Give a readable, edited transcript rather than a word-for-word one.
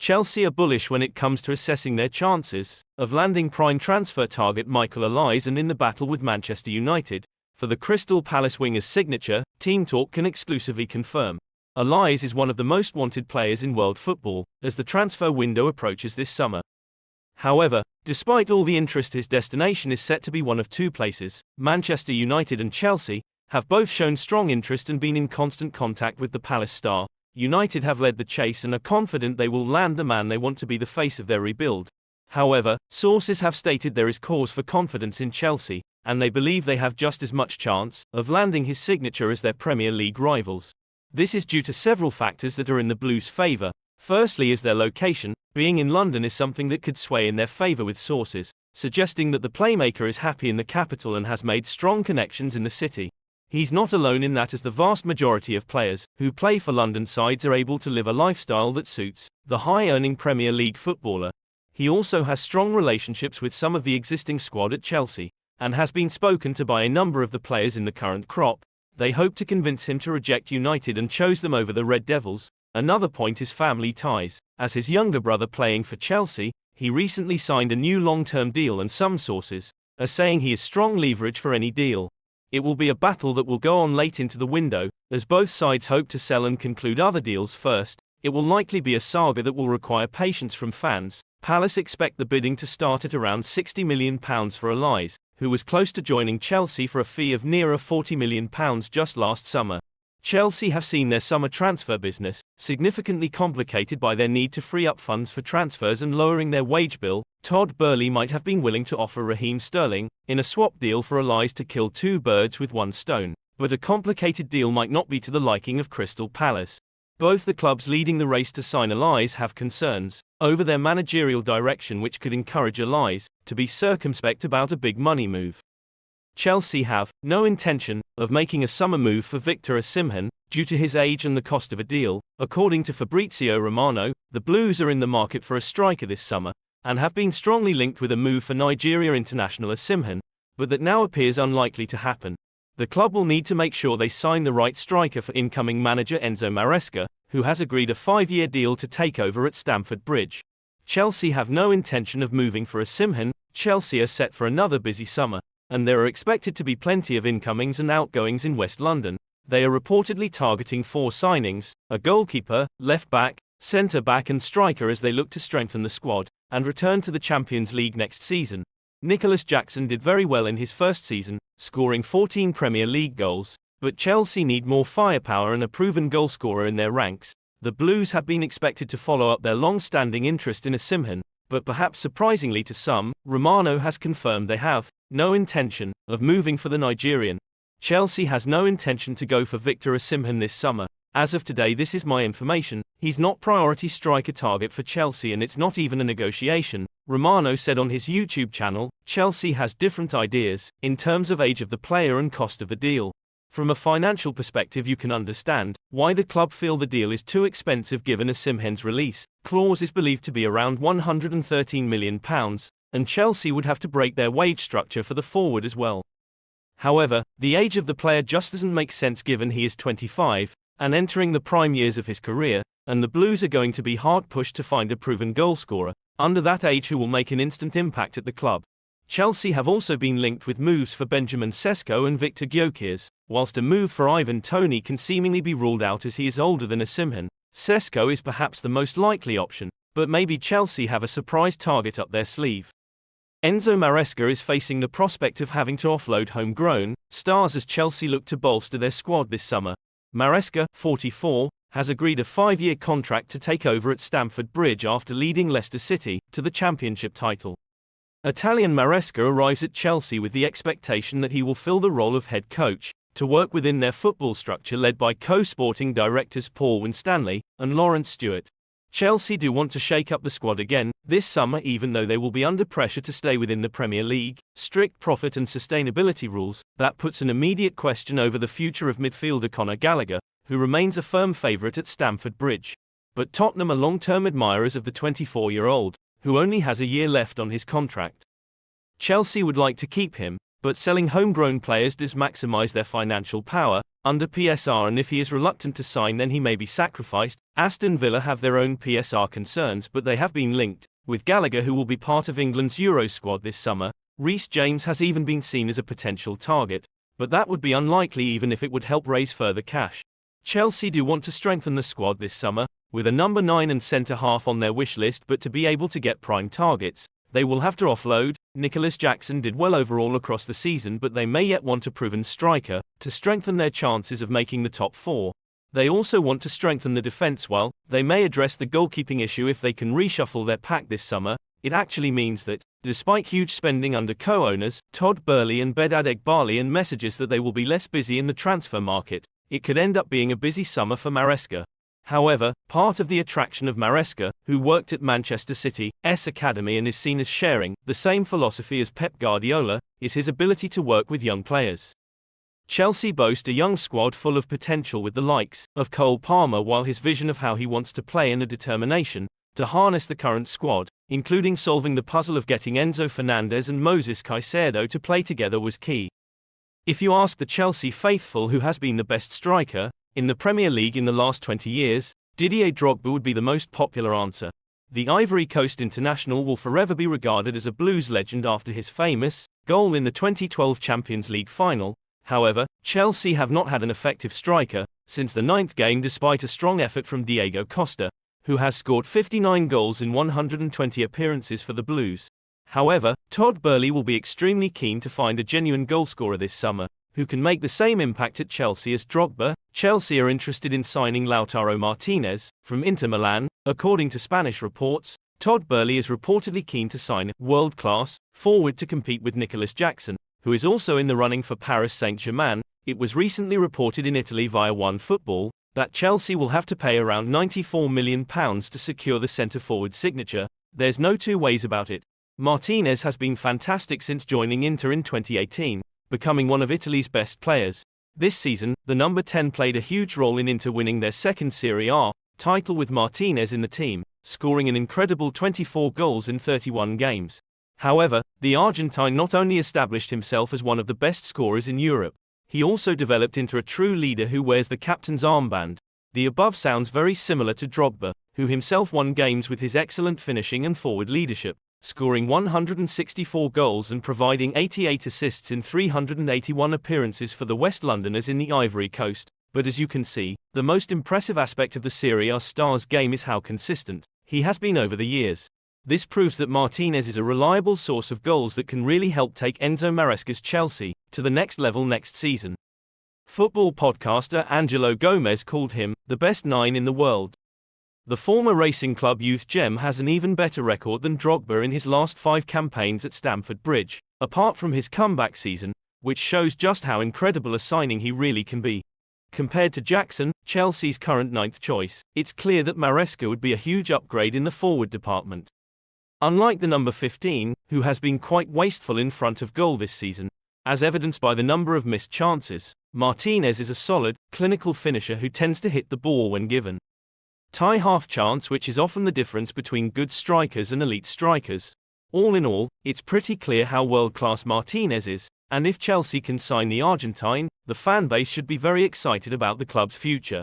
Chelsea are bullish when it comes to assessing their chances of landing prime transfer target Michael Olise, and in the battle with Manchester United for the Crystal Palace winger's signature, Team Talk can exclusively confirm Olise is one of the most wanted players in world football as the transfer window approaches this summer. However, despite all the interest, his destination is set to be one of two places. Manchester United and Chelsea have both shown strong interest and been in constant contact with the Palace star. United have led the chase and are confident they will land the man they want to be the face of their rebuild. However, sources have stated there is cause for confidence in Chelsea, and they believe they have just as much chance of landing his signature as their Premier League rivals. This is due to several factors that are in the Blues' favour. Firstly is their location. Being in London is something that could sway in their favour, with sources suggesting that the playmaker is happy in the capital and has made strong connections in the city. He's not alone in that, as the vast majority of players who play for London sides are able to live a lifestyle that suits the high-earning Premier League footballer. He also has strong relationships with some of the existing squad at Chelsea, and has been spoken to by a number of the players in the current crop. They hope to convince him to reject United and chose them over the Red Devils. Another point is family ties. As his younger brother playing for Chelsea, he recently signed a new long-term deal, and some sources are saying he is strong leverage for any deal. It will be a battle that will go on late into the window, as both sides hope to sell and conclude other deals first. It will likely be a saga that will require patience from fans. Palace expect the bidding to start at around £60 million for Olise, who was close to joining Chelsea for a fee of nearer £40 million just last summer. Chelsea have seen their summer transfer business significantly complicated by their need to free up funds for transfers and lowering their wage bill. Todd Boehly might have been willing to offer Raheem Sterling in a swap deal for Olise to kill two birds with one stone, but a complicated deal might not be to the liking of Crystal Palace. Both the clubs leading the race to sign Olise have concerns over their managerial direction, which could encourage Olise to be circumspect about a big money move. Chelsea have no intention of making a summer move for Victor Osimhen due to his age and the cost of a deal. According to Fabrizio Romano, the Blues are in the market for a striker this summer and have been strongly linked with a move for Nigeria international Osimhen, but that now appears unlikely to happen. The club will need to make sure they sign the right striker for incoming manager Enzo Maresca, who has agreed a 5-year deal to take over at Stamford Bridge. Chelsea have no intention of moving for Osimhen. Chelsea are set for another busy summer, and there are expected to be plenty of incomings and outgoings in West London. They are reportedly targeting 4 signings: a goalkeeper, left-back, centre-back and striker, as they look to strengthen the squad and return to the Champions League next season. Nicholas Jackson did very well in his first season, scoring 14 Premier League goals, but Chelsea need more firepower and a proven goalscorer in their ranks. The Blues have been expected to follow up their long-standing interest in Osimhen, but perhaps surprisingly to some, Romano has confirmed they have no intention of moving for the Nigerian. Chelsea has no intention to go for Victor Osimhen this summer. As of today, this is my information, he's not priority striker target for Chelsea, and it's not even a negotiation. Romano said on his YouTube channel, Chelsea has different ideas in terms of age of the player and cost of the deal. From a financial perspective, you can understand why the club feel the deal is too expensive given Osimhen's release clause is believed to be around £113 million, and Chelsea would have to break their wage structure for the forward as well. However, the age of the player just doesn't make sense given he is 25 and entering the prime years of his career, and the Blues are going to be hard pushed to find a proven goalscorer under that age who will make an instant impact at the club. Chelsea have also been linked with moves for Benjamin Sesko and Victor Gyökeres, whilst a move for Ivan Toney can seemingly be ruled out as he is older than Osimhen. Sesko is perhaps the most likely option, but maybe Chelsea have a surprise target up their sleeve. Enzo Maresca is facing the prospect of having to offload homegrown stars as Chelsea look to bolster their squad this summer. Maresca, 44, has agreed a 5-year contract to take over at Stamford Bridge after leading Leicester City to the Championship title. Italian Maresca arrives at Chelsea with the expectation that he will fill the role of head coach, to work within their football structure led by co-sporting directors Paul Winstanley and Lawrence Stewart. Chelsea do want to shake up the squad again this summer, even though they will be under pressure to stay within the Premier League strict profit and sustainability rules. That puts an immediate question over the future of midfielder Conor Gallagher, who remains a firm favourite at Stamford Bridge. But Tottenham are long-term admirers of the 24-year-old, who only has a year left on his contract. Chelsea would like to keep him, but selling homegrown players does maximise their financial power, under PSR, and if he is reluctant to sign then he may be sacrificed. Aston Villa have their own PSR concerns, but they have been linked with Gallagher, who will be part of England's Euro squad this summer. Reece James has even been seen as a potential target, but that would be unlikely even if it would help raise further cash. Chelsea do want to strengthen the squad this summer, with a number 9 and centre-half on their wish list, but to be able to get prime targets, they will have to offload. Nicholas Jackson did well overall across the season, but they may yet want a proven striker to strengthen their chances of making the top 4. They also want to strengthen the defence. While they may address the goalkeeping issue if they can reshuffle their pack this summer, it actually means that, despite huge spending under co-owners Todd Boehly and Bedad Eghbali and messages that they will be less busy in the transfer market, it could end up being a busy summer for Maresca. However, part of the attraction of Maresca, who worked at Manchester City's academy and is seen as sharing the same philosophy as Pep Guardiola, is his ability to work with young players. Chelsea boast a young squad full of potential with the likes of Cole Palmer, while his vision of how he wants to play and a determination to harness the current squad, including solving the puzzle of getting Enzo Fernandez and Moses Caicedo to play together, was key. If you ask the Chelsea faithful who has been the best striker in the Premier League in the last 20 years, Didier Drogba would be the most popular answer. The Ivory Coast international will forever be regarded as a Blues legend after his famous goal in the 2012 Champions League final. However, Chelsea have not had an effective striker since the 9th game, despite a strong effort from Diego Costa, who has scored 59 goals in 120 appearances for the Blues. However, Todd Boehly will be extremely keen to find a genuine goalscorer this summer, who can make the same impact at Chelsea as Drogba. Chelsea are interested in signing Lautaro Martinez from Inter Milan. According to Spanish reports, Todd Boehly is reportedly keen to sign a world-class forward to compete with Nicholas Jackson, who is also in the running for Paris Saint-Germain. It was recently reported in Italy via OneFootball that Chelsea will have to pay around £94 million to secure the centre-forward signature. There's no two ways about it. Martinez has been fantastic since joining Inter in 2018, becoming one of Italy's best players. This season, the number 10 played a huge role in Inter winning their second Serie A title with Martinez in the team, scoring an incredible 24 goals in 31 games. However, the Argentine not only established himself as one of the best scorers in Europe, he also developed into a true leader who wears the captain's armband. The above sounds very similar to Drogba, who himself won games with his excellent finishing and forward leadership, scoring 164 goals and providing 88 assists in 381 appearances for the West Londoners in the Ivory Coast. But as you can see, the most impressive aspect of the Serie A star's game is how consistent he has been over the years. This proves that Martinez is a reliable source of goals that can really help take Enzo Maresca's Chelsea to the next level next season. Football podcaster Angelo Gomez called him the best 9 in the world. The former Racing Club youth gem has an even better record than Drogba in his last 5 campaigns at Stamford Bridge, apart from his comeback season, which shows just how incredible a signing he really can be. Compared to Jackson, Chelsea's current 9th choice, it's clear that Maresca would be a huge upgrade in the forward department. Unlike the number 15, who has been quite wasteful in front of goal this season, as evidenced by the number of missed chances, Martinez is a solid, clinical finisher who tends to hit the ball when given tie half chance, which is often the difference between good strikers and elite strikers. All in all, it's pretty clear how world-class Martinez is, and if Chelsea can sign the Argentine, the fan base should be very excited about the club's future.